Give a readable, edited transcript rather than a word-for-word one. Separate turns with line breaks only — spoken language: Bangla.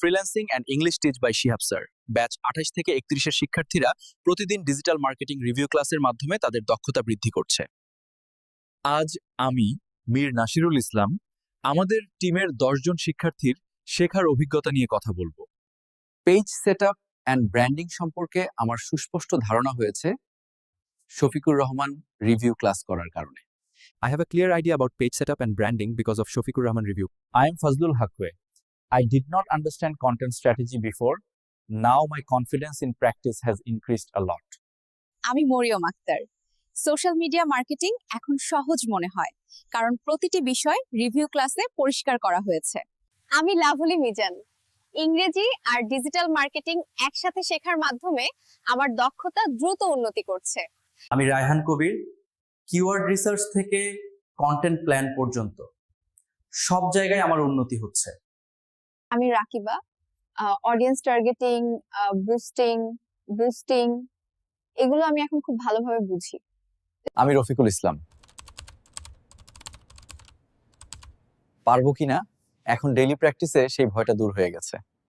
Freelancing and English teach by Shihab sir. Batch 28 থেকে 31 এর শিক্ষার্থীরা প্রতিদিন ডিজিটাল মার্কেটিং রিভিউ ক্লাসের মাধ্যমে তাদের দক্ষতা বৃদ্ধি করছে। আজ আমি মীর নাসিরুল ইসলাম আমাদের টিমের 10 জন শিক্ষার্থীর শেখার অভিজ্ঞতা নিয়ে কথা বলবো।
পেজ সেটআপ অ্যান্ড ব্র্যান্ডিং সম্পর্কে আমার সুস্পষ্ট ধারণা হয়েছে শফিকুর রহমান রিভিউ ক্লাস করার কারণে।
I have a clear idea about page setup and branding because of Shofikur Rahman review.
I am Fazlul Hakwe. I did not understand content strategy before. Now my confidence in practice has increased a lot.
আমি Maryam Akter. Social media marketing এখন সহজ মনে হয় কারণ প্রতিটি বিষয় রিভিউ ক্লাসে পরিষ্কার করা হয়েছে।
আমি লাভলি মিজান। ইংরেজি আর ডিজিটাল মার্কেটিং একসাথে শেখার মাধ্যমে আমার দক্ষতা দ্রুত উন্নতি করছে।
আমি রায়হান কবির। কিওয়ার্ড রিসার্চ থেকে কন্টেন্ট প্ল্যান পর্যন্ত সব জায়গায় আমার উন্নতি হচ্ছে।
আমি রাকিবা। অডিয়েন্স টার্গেটিং, বুস্টিং এগুলো আমি এখন খুব ভালোভাবে বুঝি।
আমি রফিকুল ইসলাম। পারবো কিনা এখন ডেইলি প্র্যাকটিসে সেই ভয়টা দূর হয়ে গেছে।